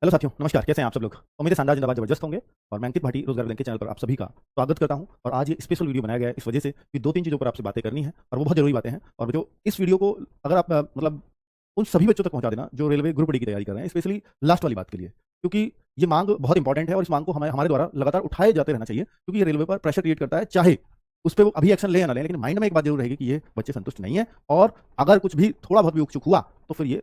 Hello साथियों, नमस्कार। कैसे हैं आप सब लोग? उम्मीद है शानदार जिंदाबाद जबरदस्त होंगे। और मैं अंकित भाटी रोजगार बैंक के चैनल पर आप सभी का स्वागत करता हूं। और आज ये स्पेशल वीडियो बनाया गया है इस वजह से कि दो तीन चीज़ों पर आपसे बातें करनी है और वो बहुत जरूरी बातें हैं। और जो इस वीडियो को अगर आप मतलब उन सभी बच्चों तक पहुंचा देना जो रेलवे ग्रुप डी की तैयारी कर रहे हैं, स्पेशली लास्ट वाली बात के लिए, क्योंकि ये मांग बहुत इंपॉर्टेंट है और इस मांग को हमें हमारे द्वारा लगातार उठाए जाते रहना चाहिए, क्योंकि ये रेलवे पर प्रेशर क्रिएट करता है। चाहे उस पर वो अभी एक्शन ले या ना ले, लेकिन माइंड में एक बात जरूर रहेगी कि ये बच्चे संतुष्ट नहीं है और अगर कुछ भी थोड़ा बहुत भी उकचुक हुआ तो फिर ये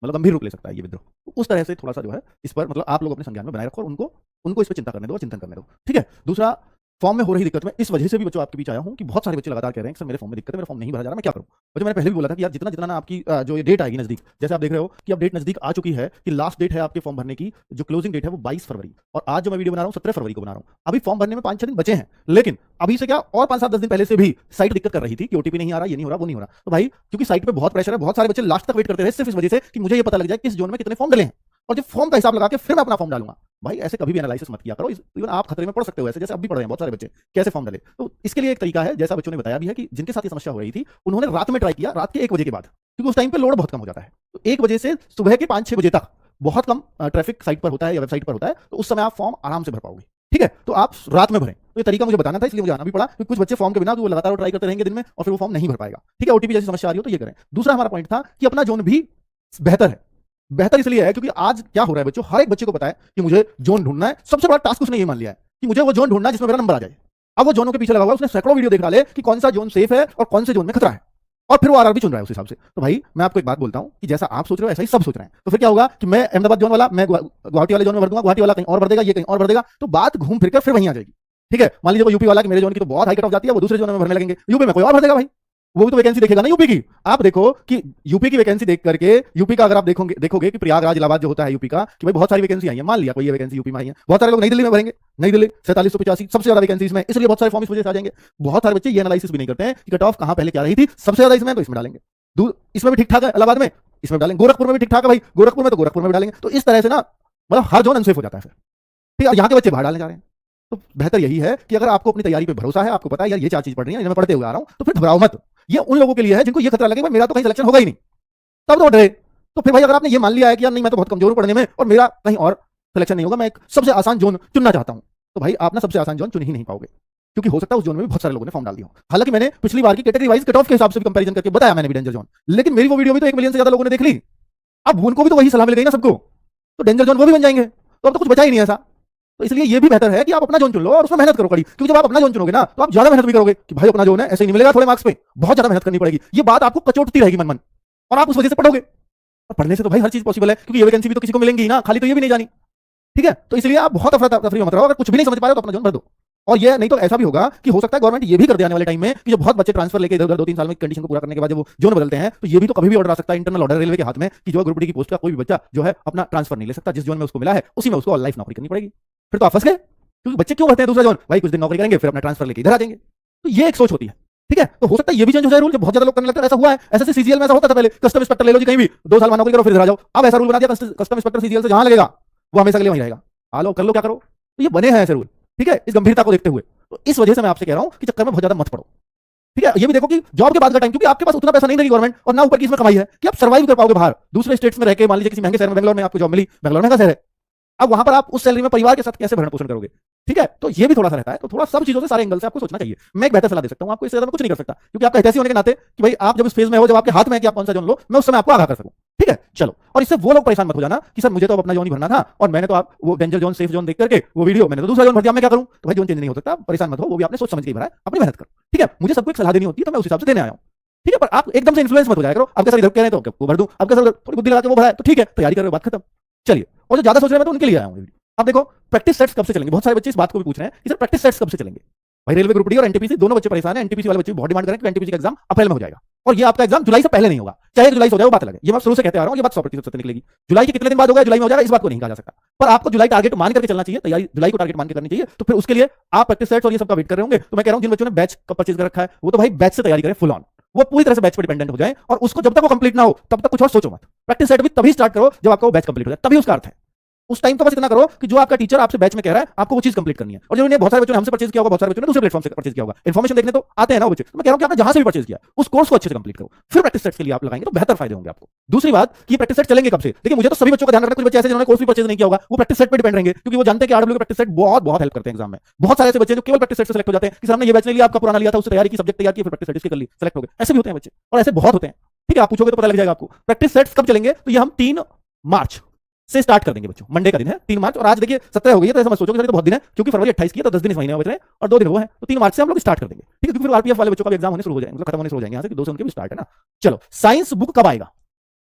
गंभीर रूप ले सकता है ये विद्रोह। तो उस तरह से थोड़ा सा जो है इस पर आप लोग अपने संज्ञान में बनाए रखो और उनको इस पर चिंता करने दो और चिंतन करने दो। ठीक है। दूसरा, फॉर्म में हो रही दिक्कत में इस वजह से भी बच्चों आपके बीच आया हूं कि बहुत सारे बच्चे लगातार कह रहे हैं कि सर मेरे फॉर्म में दिक्कत है, मेरा फॉर्म नहीं भरा जा रहा, मैं क्या करूं? बच्चों, मैंने पहले भी बोला था कि यार जितना जितना ना आपकी जो ये डेट आएगी नजदीक, जैसे आप देख रहे हो कि अब डेट नजदीक आ चुकी है कि लास्ट डेट है आपके फॉर्म भरने की, जो क्लोजिंग डेट है वो 22 फरवरी, और आज जो मैं वीडियो बना रहा हूं 17 फरवरी को बना रहा हूं। अभी फॉर्म भरने में 5-6 दिन बचे हैं, लेकिन अभी से क्या और 5-7-10 दिन पहले से भी साइट दिक्कत कर रही थी कि ओटीपी नहीं आ रहा, ये नहीं हो रहा, वो नहीं हो रहा। तो भाई क्योंकि साइट पे बहुत प्रेशर है, बहुत सारे बच्चे लास्ट तक वेट करते रहे सिर्फ इस वजह से कि मुझे ये पता लग जाए किस जोन में कितने फॉर्म डले हैं, और जब फॉर्म का हिसाब लगा के फिर मैं अपना फॉर्म डालूंगा। भाई ऐसे कभी भी एनालिसिस मत किया करो, इवन आप खतरे में पड़ सकते हो ऐसे, जैसे अब भी पड़ रहे हैं बहुत सारे बच्चे कैसे फॉर्म डाले। तो इसके लिए एक तरीका है, जैसा बच्चों ने बताया भी है कि जिनके साथ ये समस्या हो रही थी उन्होंने रात में ट्राई किया, रात के 1 बजे के बाद, क्योंकि उस टाइम पे लोड बहुत कम हो जाता है। तो 1 बजे से सुबह के 5-6 बजे तक बहुत कम ट्रैफिक साइट पर होता है या वेबसाइट पर होता है, तो उस समय आप फॉर्म आराम से भर पाओगे। ठीक है। तो आप रात में भरें। तो ये तरीका मुझे बताना था, इसलिए मुझे आना भी पड़ा, क्योंकि कुछ बच्चे फॉर्म के बिना वो लगातार ट्राई करते रहेंगे दिन में और फिर वो फॉर्म नहीं भर पाएगा। ठीक है। ओटीपी जैसी समस्या आ रही हो तो ये करें। दूसरा हमारा पॉइंट था कि अपना जोन भी बेहतर है। बेहतर इसलिए है क्योंकि आज क्या हो रहा है बच्चों, हर एक बच्चे को पता है कि मुझे जोन ढूंढना है। सबसे बड़ा टास्क उसने ये मान लिया है कि मुझे वो जोन ढूंढना है जिसमें मेरा नंबर आ जाए। अब वो जोनों के पीछे लगा हुआ है, उसने सैकड़ों वीडियो देख डाले कि कौन सा जोन सेफ है और कौन से जोन में खतरा है, और फिर वो आरआरबी चुन रहा है उस हिसाब से। तो भाई मैं आपको एक बात बोलता हूं कि जैसा आप सोच रहे हो ऐसा ही सब सोच रहे हैं। तो फिर क्या होगा कि मैं अहमदाबाद जोन वाला मैं गुवाहाटी वाले जोन में भर दूंगा, गुवाहाटी वाला कहीं और भर देगा, ये कहीं और भर देगा, तो बात घूम फिर कर फिर वहीं आ जाएगी। ठीक है। मान लीजिए वो यूपी वाला कि मेरे जोन की तो बहुत हाई कट ऑफ जाती है, वो दूसरे जोन में भरने लगेंगे, यूपी में कोई और भर देगा। भाई वो भी तो वैकेंसी देखेगा ना यूपी की। आप देखो कि यूपी की वैकेंसी देख करके, यूपी का अगर आप देखोगे कि प्रयागराज इलाहाबाद जो होता है यूपी का, कि भाई बहुत सारी वैकेंसी आई है, मान लिया कोई ये वैकेंसी यूपी में आई है, बहुत सारे लोग नई दिल्ली में भरेंगे। नई दिल्ली 4785 सबसे ज्यादा वैकेंसी इसमें, इसलिए बहुत सारे फॉर्म इस वजह से आ जाएंगे। बहुत सारे बच्चे ये एनालिसिस भी नहीं करते हैं कि कट ऑफ कहां पहले क्या रही थी, सबसे ज्यादा इसमें तो इसमें डालेंगे, इसमें भी ठीक ठाक है, इलाहाबाद में इसमें डालेंगे, गोरखपुर में भी ठीक ठाक है भाई, गोरखपुर में तो गोरखपुर में भी डालेंगे। तो इस तरह से ना हर जोन अनसेफ हो जाता है फिर। ठीक है। यहाँ के बच्चे बाहर डालने जा रहे हैं। तो बेहतर यही है कि अगर आपको अपनी तैयारी पे भरोसा है, आपको पता है यार ये 4 चीज पढ़ रही है, मैं पढ़ते हुए आ रहा हूं, तो फिर घबराओ मत। ये उन लोगों के लिए है जिनको ये खतरा लगे मेरा तो कहीं सिलेक्शन होगा ही नहीं, तब तो डरे। तो फिर भाई अगर आपने ये मान लिया है कि यार नहीं मैं तो बहुत कमजोर हूं पढ़ने में और मेरा कहीं और सिलेक्शन नहीं होगा, मैं एक सबसे आसान जोन चुनना चाहता हूं, तो भाई आप ना सबसे आसान जोन चुन ही नहीं पाओगे, क्योंकि हो सकता है उस जोन में भी बहुत सारे लोगों ने फॉर्म डाल दिया हो। हालांकि मैंने पिछली बार की कैटेगरी वाइज कट ऑफ के हिसाब से भी कंपैरिजन करके बताया मैंने भी डेंजर जोन, लेकिन मेरी वो वीडियो भी तो 1 मिलियन से ज्यादा लोगों ने देख ली। अब उनको भी तो वही सलाह मिल गई ना सबको, तो डेंजर जोन वो भी बन जाएंगे, तो अब तो कुछ बचा ही नहीं ऐसा। तो इसलिए ये भी बेहतर है कि आप अपना जोन चुन लो और उसमें मेहनत करो कड़ी, क्योंकि जब आप अपना जोन चुनोगे ना तो आप ज्यादा मेहनत भी करोगे कि भाई अपना जोन है, ऐसे ही नहीं मिलेगा थोड़े मार्क्स पे, बहुत ज्यादा मेहनत करनी पड़ेगी। ये बात आपको कचोटती रहेगी मन मन, और आप उस वजह से पढ़ोगे। और पढ़ने से तो भाई हर चीज पॉसिबल है, क्योंकि ये वैकेंसी भी तो किसी को मिलेंगी ना, खाली तो ये भी नहीं जानी। ठीक है। तो इसलिए आप बहुत अफरा तफरी मत रहो, अगर कुछ भी नहीं समझ पा रहे हो तो अपना जोन भर दो। और ये नहीं तो ऐसा भी होगा कि हो सकता है गवर्नमेंट ये भी कर दे आने वाले टाइम में कि जो बहुत बच्चे ट्रांसफर लेके इधर-उधर 2-3 साल में कंडीशन को पूरा करने के बाद जब वो जोन बदलते हैं, तो ये भी तो कभी भी ऑर्डर आ सकता है, इंटरनल ऑर्डर रेलवे के हाथ में, कि जो ग्रुप डी की पोस्ट का कोई भी बच्चा जो है अपना ट्रांसफर नहीं ले सकता, जिस जोन में उसको मिला है उसी में उसको ऑल लाइफ नौकरी करनी पड़ेगी। फिर तो आप फंस गए, क्योंकि बच्चे क्यों भरते हैं दूसरा जोन? भाई कुछ दिन नौकरी करेंगे फिर अपना ट्रांसफर लेके इधर आ जाएंगे। तो ये एक सोच होती है। ठीक है। तो हो सकता है ये भी चेंज हो जाए रूल, जब बहुत ज्यादा लोग करने लगते हैं। ऐसा हुआ है, ऐसे सीजीएल में ऐसा होता था पहले, कस्टम इंस्पेक्टर ले लो जी कहीं भी 2 साल बाद नौकरी करो फिर इधर आ जाओ। अब ऐसा रूल बना दिया कस्टम इंस्पेक्टर सीजीएल से जहां लगेगा वो हमेशा के लिए वहीं रहेगा, आ लो कर लो क्या करो। तो ये बने हैं ऐसे रूल। ठीक है। इस गंभीरता को देखते हुए, तो इस वजह से मैं आपसे कह रहा हूं कि चक्कर में बहुत ज्यादा मत पड़ो। ठीक है। ये भी देखो कि जॉब के बाद का टाइम, क्योंकि आपके पास उतना पैसा नहीं देगी गवर्नमेंट, और ना ऊपर की इसमें कमाई है कि आप सर्वाइव कर पाओगे बाहर दूसरे स्टेट्स में रह के। मान लीजिए किसी महंगे शहर में, बेंगलोर में आपको जॉब मिली, बेंगलोर महंगा शहर है, अब वहां पर आप उस सैलरी में परिवार के साथ कैसे भरण पोषण करोगे? ठीक है। तो ये भी थोड़ा सा रहता है, तो थोड़ा सब चीजों से, सारे एंगल से आपको सोचना चाहिए। मैं एक बेहतर सलाह दे सकता हूं आपको, इससे ज्यादा मैं कुछ नहीं कर सकता, क्योंकि आपका हितैषी होने के नाते कि भाई आप जब इस फेज में हो, जब आपके हाथ में है कि आप कौन सा जोन लो, मैं उस समय आपको आगाह कर सकूं। ठीक है। चलो, और इससे वो लोग परेशान मत हो जाना कि सर मुझे तो अब अपना जोन ही भरना था और मैंने तो आप वो डेंजर जोन सेफ जोन देख करके वो वीडियो मैंने तो दूसरा जोन भर दिया, मैं क्या करूं? तो भाई जोन चेंज नहीं हो सकता, परेशान मत हो, वो भी आपने सोच समझ के भरा है, अपनी मेहनत करो। ठीक है। मुझे सबको एक सलाह देनी होती है तो मैं उस हिसाब से देने आया हूं। ठीक है। पर आप एकदम से इन्फ्लुएंस मत हो जाया करो, आपके सर इधर कह रहे हैं तो वो भर दूं, आपके सर थोड़ी बुद्धि लगा के वो भरा है तो ठीक है, तैयारी कर रहे हो, बात खत्म। चलिए, और जो ज्यादा सोच रहे हैं मैं तो उनके लिए आया हूं। अब देखो प्रैक्टिस सेट्स कब से चलेंगे, बहुत सारे बच्चे इस बात को भी पूछ रहे हैं कि सर प्रैक्टिस सेट्स कब से चलेंगे। भाई रेलवे ग्रुप डी और एनटीपीसी दोनों बच्चे परेशान हैं। एनटीपीसी वाले बच्चे बहुत डिमांड कर रहे हैं कि एनटीपीसी का एग्जाम अप्रैल में हो जाएगा, और ये आपका एग्जाम जुलाई से पहले नहीं होगा। चाहे जुलाई से हो जाए वो बात अलग है, ये मैं शुरू से कहते आ रहा हूं, ये बात 100% सत्य निकलेगी। जुलाई के कितने दिन बाद होगा, जुलाई में हो जाएगा, इस बात को नहीं कहा जा सकता, पर आपको जुलाई टारगेट मान करके चलना चाहिए, तैयारी जुलाई को टारगेट मान के करनी चाहिए। तो फिर उसके लिए आप प्रैक्टिस सेट्स और ये सब का वेट कर रहे होंगे, तो मैं कह रहा हूं जिन बच्चों ने बैच का परचेज कर रखा है वो तो भाई बैच से तैयारी करें फुल ऑन, वो पूरी तरह से बैच पर डिपेंडेंट हो जाए, और उसको जब तक वो कंप्लीट ना हो तब तक कुछ और सोचो मत। प्रैक्टिस सेट भी तभी स्टार्ट करो जब आपका वो बैच कंप्लीट हो जाए, तभी उसका अर्थ है। उस टाइम तो बस इतना करो कि जो आपका टीचर आपसे बैच में कह रहा है आपको वो चीज कंप्लीट करनी है। और जो बहुत सारे बच्चों ने हमसे परचेज किया होगा, बहुत सारे बच्चों ने दूसरे प्लेटफॉर्म से परचेज किया होगा, इन्फॉर्मेशन देखने तो आते हैं ना वो बच्चे। तो मैं कह रहा हूं कि आपने जहां से भी परचेज किया उस कोर्स को अच्छे से कंप्लीट करो, फिर प्रैक्टिस सेट्स के लिए आप लगाएंगे तो बेहतर फायदे होंगे आपको। दूसरी बात कि प्रैक्टिस सेट चलेंगे कब से? देखिए मुझे तो सभी बच्चों का ध्यान रखना, कुछ बच्चे ऐसे जिन्होंने कोर्स भी परचेज नहीं किया होगा वो प्रैक्टिस सेट पे डिपेंड रहेंगे, क्योंकि वो जानते हैं कि आरडब्ल्यू के प्रैक्टिस सेट बहुत बहुत हेल्प करते हैं एग्जाम में। बहुत सारे ऐसे बच्चे जो केवल प्रैक्टिस सेट से सेलेक्ट हो जाते हैं कि हमने ये बैच नहीं लिया, आपका पुराना लिया था, उससे तैयारी की, सब्जेक्ट तैयार किया, फिर प्रैक्टिस सेट इसके कर ली, सेलेक्ट हो गए। ऐसे भी होते हैं बच्चे और ऐसे बहुत होते हैं। ठीक है, आप पूछोगे तो पता लग जाएगा आपको। प्रैक्टिस सेट्स कब चलेंगे? तो ये हम 3 मार्च से स्टार्ट कर देंगे बच्चों। मंडे का दिन है 3 मार्च, और आज देखिए 17 हो गई है, तो ऐसा मत सोचो कि तो बहुत दिन है, क्योंकि फरवरी 28 की है तो 10 दिन इस महीने में बच रहे हैं और 2 दिन वो है, तो 3 मार्च से हम लोग स्टार्ट कर देंगे। ठीक है, क्योंकि फिर आरपीएफ वाले बच्चों का भी एग्जाम होने शुरू हो जाएंगे, मतलब खत्म होने शुरू हो जाएंगे यहाँ से, 2 से उनके भी स्टार्ट है ना। चलो, साइंस बुक कब आएगा?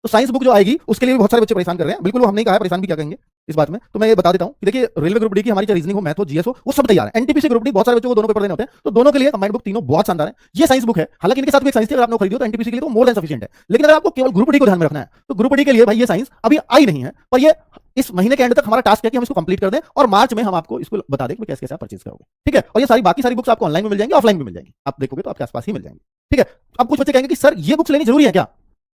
तो साइंस बुक जो आएगी उसके लिए भी बहुत सारे बच्चे परेशान कर रहे हैं। बिल्कुल वो हमने कहा है, परेशान भी क्या कहेंगे इस बात में, तो मैं ये बता देता हूं कि देखिए रेलवे ग्रुप डी की हमारी चाहे रीजनिंग हो, मैथ हो, जीएस हो, वो सब तैयार है। एनटीपीसी ग्रुप डी बहुत सारे बच्चों को दोनों पेपर देने होते हैं, तो दोनों के लिए कंबाइंड बुक तीनों बहुत शानदार है। ये साइंस बुक है, हालांकि इनके साथ भी एक साइंस थी, अगर आपने खरीदी हो तो एनटीपीसी के लिए तो मोर देन सफिशिएंट है। लेकिन अगर आपको केवल ग्रुप डी को ध्यान में रखना है तो ग्रुप डी के लिए भाई ये साइंस अभी आई नहीं है, पर ये इस महीने के एंड तक हमारा टास्क है कि हम इसको कंप्लीट कर दें और मार्च में हम आपको इसको बता दें कि कैसे कैसे आप परचेज करोगे। ठीक है, और ये सारी बाकी सारी बुक्स आपको ऑनलाइन में मिल जाएंगी, ऑफलाइन में मिल जाएंगी, आप देखोगे तो आपके आसपास ही मिल जाएंगी। ठीक है, अब कुछ बच्चे कहेंगे कि सर ये बुक्स लेनी जरूरी है क्या?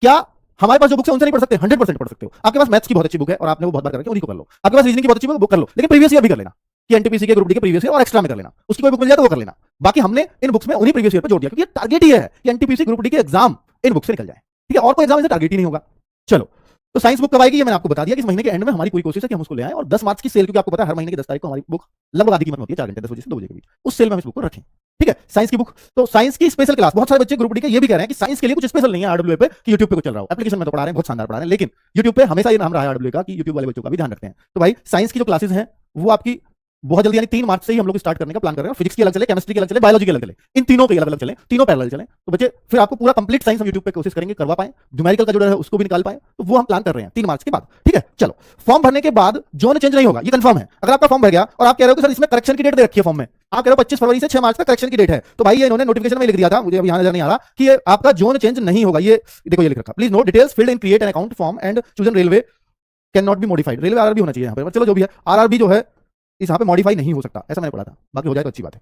क्या हमारे पास जो बुक्स है उनसे नहीं पढ़ सकते? 100% पढ़ सकते हो। आपके पास मैथ्स की बहुत अच्छी बुक है और आपने वो बहुत बार करके उन्हीं को कर लो। आपके पास रीजनिंग की बहुत अच्छी बुक कर लो, लेकिन प्रीवियस ईयर भी कर लेना, कि एनटीपीसी के ग्रुप डी के प्रीवियस ईयर और एक्स्ट्रा में कर लेना। उसकी कोई बुक मिल जाए तो वो कर लेना। बाकी हमने इन बुक्स में उन्हीं प्रीवियस ईयर पर जोड़ दिया, क्योंकि टारगेट ही है कि एनटीपीसी ग्रुप डी के एग्जाम इन बुक से निकल जाए। ठीक है, और कोई एग्जाम इसे टारगेट ही नहीं होगा। चलो, तो साइंस बुक कब आएगी ये मैंने आपको बता दिया कि इस महीने के एंड में हमारी पूरी कोशिश है कि हम उसको ले आएं, और 10 मार्च की सेल, क्योंकि आपको पता है हर महीने की 10 तारीख को हमारी बुक लगभग आधी कीमत में होती है, 4 घंटे 10 बजे से 2 बजे के बीच, उस सेल में हम इस बुक को रखें। ठीक है, साइंस की बुक, तो साइंस की स्पेशल क्लास, बहुत सारे बच्चे ग्रुप डी के ये भी कह रहे हैं कि साइंस के लिए कुछ स्पेशल नहीं है आरडब्ल्यू पे कि यूट्यूब पे कुछ चल रहा हो। एप्लीकेशन में तो पढ़ा रहे हैं, बहुत शानदार पढ़ा रहे हैं, लेकिन यूट्यूब पे हमेशा ये नाम रहा है आरडब्ल्यू का कि यूट्यूब वाले बच्चों का भी ध्यान रखते हैं। तो भाई साइंस की जो क्लासेस हैं वो आपकी बहुत जल्दी, यानी 3 मार्च से ही हम लोग स्टार्ट करने का प्लान कर रहे हैं। फिजिक्स की अलग चले, केमिस्ट्री की अलग चले, बायोलॉजी की अलग चले, इन तीनों के अलग अलग चले, तीनों पैरेलल चले, तो बच्चे फिर आपको पूरा कंप्लीट साइंस हम यूट्यूब पे कोशिश करेंगे करवा पाए, न्यूमेरिकल का जो है उसको भी निकाल पाए, तो वो हम प्लान कर रहे हैं 3 मार्च के बाद। ठीक है, चलो, फॉर्म भरने के बाद जोन चेंज नहीं होगा, ये कंफर्म है। अगर आपका फॉर्म भर गया और आप कह रहे हो कि सर इसमें करेक्शन की डेट दे रखी है फॉर्म में, आप कह रहे हो 25 फरवरी से 6 मार्च तक करेक्शन की डेट है, तो भाई ये इन्होंने नोटिफिकेशन में लिख दिया था, मुझे अब यहां नजर नहीं आ रहा कि ये आपका जोन चेंज नहीं होगा। ये देखो, ये लिख रखा, please note details filled in create an account form and chosen railway can not be modified. Railway RRB होना चाहिए यहाँ पे, चलो जो भी है, आरआरबी जो है इस यहाँ पे मॉडिफाई नहीं हो सकता, ऐसा मैंने पढ़ा था, बाकी हो जाए तो अच्छी बात है।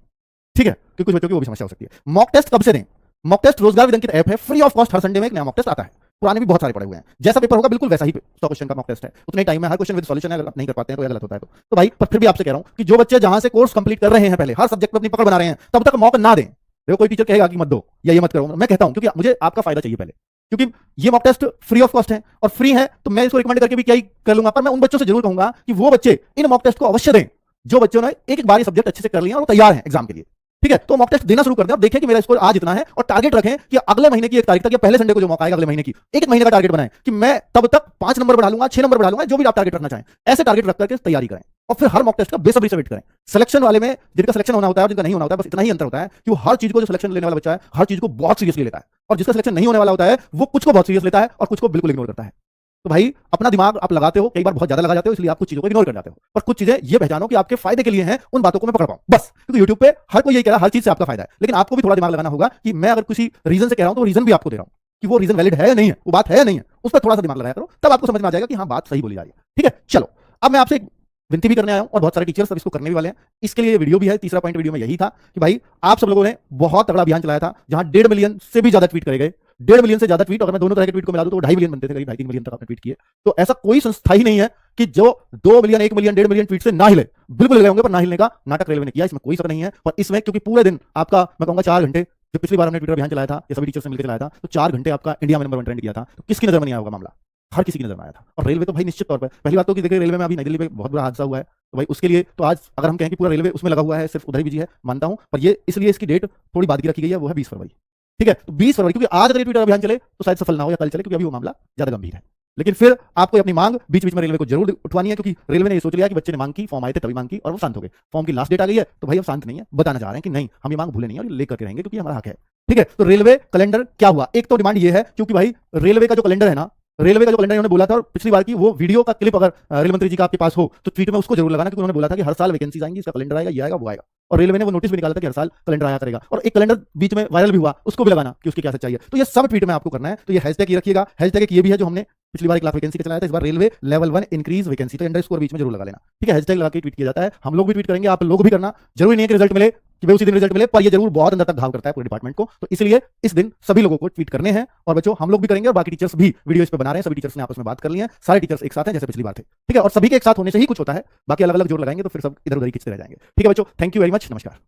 ठीक है, क्योंकि कुछ बच्चों की वो भी समस्या हो सकती है। मॉक टेस्ट कब से दें? मॉक टेस्ट रोजगार विद अंकित ऐप है, free of cost, her Sunday में एक नया मॉक टेस्ट आता है, पुराने भी बहुत सारे पड़े हुए हैं। जैसा पेपर होगा बिल्कुल वैसा ही 100 क्वेश्चन का मॉक टेस्ट है, उतने टाइम में हर क्वेश्चन विद सॉल्यूशन है, अगर आप नहीं कर पाते हैं तो गलत होता है। तो भाई पर फिर भी आपसे कह रहा हूं कि जो बच्चे जहां से कोर्स कंप्लीट कर रहे हैं, पहले हर सब्जेक्ट में अपनी पकड़ बना रहे हैं, तब तक मॉक ना दें। देखो कोई टीचर कहेगा कि मत दो या ये मत करो, मैं कहता हूं क्योंकि मुझे आपका फायदा चाहिए पहले, क्योंकि ये mock test free of cost है और फ्री है, तो मैं इसको रिकमेंड करके भी क्या ही कर लूंगा, पर मैं उन बच्चों से जरूर कहूंगा कि वो बच्चे इन मॉक टेस्ट को अवश्य दें जो बच्चों ने एक बार ये सब्जेक्ट अच्छे से कर लिया और वो तैयार हैं एग्जाम के लिए। ठीक है, तो मॉक टेस्ट देना शुरू कर दें और देखें कि मेरा स्कोर आज इतना है, और टारगेट रखें कि अगले महीने की 1 तारीख तक या पहले संडे को जो मौका आएगा अगले महीने की, एक महीने का टारगेट बनाएं कि मैं तब तक 5 नंबर बढ़ा लूंगा, 6 नंबर बढ़ा लूंगा, जो भी आप टारगेट रखना चाहें, ऐसे टारगेट रख करके तैयारी करें और फिर हर मॉक टेस्ट का बेसब्री से वेट करें। सिलेक्शन वाले में जिनका सिलेक्शन होना होता है और जिनका नहीं होना होता है, बस इतना ही अंतर होता है कि वो हर चीज को, जो सिलेक्शन लेने वाला बच्चा है हर चीज को बहुत सीरियसली लेता है, और जिसका सिलेक्शन नहीं होने वाला होता है वो कुछ को बहुत सीरियस लेता है और कुछ को बिल्कुल इग्नोर करता है। तो भाई अपना दिमाग आप लगाते हो, कई बार बहुत ज्यादा लगा जाते हो, इसलिए आप कुछ चीजों को इग्नोर कर जाते हो, पर कुछ चीजें ये पहचानो कि आपके फायदे के लिए हैं, उन बातों को मैं पकड़ पाऊं बस। क्योंकि यूट्यूब पे हर कोई ये कह रहा है हर चीज से आपका फायदा है, लेकिन आपको भी थोड़ा दिमाग लगाना होगा कि मैं अगर किसी रीजन से कह रहा हूं तो रीजन भी आपको दे रहा हूं कि वो रीजन वैलिड है या नहीं है, वो बात है या नहीं है, उस पर थोड़ा सा दिमाग लगाया करो, तब आपको समझ में आ जाएगा कि हाँ बात सही बोली जा रही है। ठीक है, चलो अब मैं आपसे एक विनती भी करने आया हूं और बहुत सारे टीचर्स अब इसको करने भी वाले हैं, इसके लिए वीडियो भी है। तीसरा पॉइंट वीडियो में यही था कि भाई आप सब लोगों ने बहुत तगड़ा अभियान चलाया था जहां 1.5 मिलियन से भी ज्यादा ट्वीट करे गए, 1.5 मिलियन से ज्यादा ट्वीट, अगर मैं दोनों तरह के ट्वीट को मिला दूं तो 2.5 मिलियन बनते थे, करीब 2.5-3 मिलियन तक आपने ट्वीट किए। तो ऐसा कोई संस्था ही नहीं है कि जो 2 मिलियन, 1 मिलियन, 1.5 मिलियन ट्वीट से ना हिले, बिल्कुल हिले होंगे, पर ना हिलने का नाटक रेलवे ने किया, इसमें कोई शक नहीं है। पर इसमें क्योंकि पूरे दिन आपका, मैं कहूंगा 4 घंटे, जो पिछली बार हमने ट्विटर अभियान चलाया था ये सभी टीचर से मिलकर चलाया था, तो 4 घंटे आपका इंडिया में नंबर 1 ट्रेंड किया था, तो किसकी नजर में नहीं आया होगा मामला? हर किसी की नजर में आया था। और रेलवे तो भाई निश्चित तौर पर, पहली बात तो कि देखिए रेलवे में अभी नई दिल्ली में बहुत बड़ा हादसा हुआ है, तो भाई उसके लिए तो आज अगर हम कहें कि पूरा रेलवे उसमें लगा हुआ है, सिर्फ उधर ही बिजी है, मानता हूं, पर ये इसलिए इसकी डेट थोड़ी बाद की रखी गई है, वो है 20 फरवरी। ठीक है, तो 20 फरवरी, क्योंकि आज अगर ये ट्विटर अभियान चले तो शायद सफल ना हो या कल चले, क्योंकि अभी वो मामला ज्यादा गंभीर है। लेकिन फिर आपको अपनी मांग बीच बीच में रेलवे को जरूर उठवानी है, क्योंकि रेलवे ने ये सोच लिया कि बच्चे ने मांग की, फॉर्म आए थे तभी मांग की और वो शांत हो गए। फॉर्म की लास्ट डेट आ गई है तो भाई हम शांत नहीं है, बताना चाह रहे हैं कि नहीं हम ये मांग भूले नहीं और लेकर के रहेंगे, क्योंकि हमारा हक है। ठीक है, तो रेलवे कैलेंडर क्या हुआ? एक तो डिमांड ये है, क्योंकि भाई रेलवे का जो कैलेंडर है ना, रेलवे का जो कैलेंडर उन्होंने बोला था, और पिछली बार की वो वीडियो का क्लिप अगर रेल मंत्री जी का आपके पास हो तो ट्वीट में उसको जरूर लगाना, क्योंकि उन्होंने बोला था कि हर साल वैकेंसीज आएंगी, इसका कैलेंडर आएगा, ये आएगा, वो आएगा, और रेलवे ने वो नोटिस भी निकाला था कि हर साल कैलेंडर आया करेगा, और एक कैलेंडर बीच में वायरल भी हुआ, उसको भी लगाना कि उसकी क्या सच्चाई है। तो ये सब ट्वीट में आपको करना है। तो ये हैशटैग ये रखिएगा, हैशटैग ये भी है जो हमने पिछली बार एक लाख वैकेंसी का चलाया था, इस बार रेलवे लेवल 1 इंक्रीज वैकेंसी, तो अंडरस्कोर बीच में जरूर लगा लेना, ठीक है। हैशटैग लगा के ट्वीट किया जाता है, हम लोग भी ट्वीट करेंगे, आप लोग भी करना। जरूरी नहीं है कि रिजल्ट मिले कि वे उसी दिन रिजल्ट मिले, पर ये जरूर बहुत अंदर तक घाव करता है पूरे डिपार्टमेंट को, तो इसलिए इस दिन सभी लोगों को ट्वीट करने हैं। और बच्चों हम लोग भी करेंगे और बाकी टीचर्स भी वीडियो इस पे बना रहे हैं, सभी टीचर्स ने आपस में बात कर ली है, सारे टीचर्स एक साथ हैं जैसे पिछली बार थे, ठीक है। और सभी के एक साथ होने से ही कुछ होता है, बाकी अलग अलग जोर लगाएंगे तो फिर सब इधर उधर ही खिंचते रह जाएंगे, ठीक है बच्चों। थैंक यू वेरी मच, नमस्कार।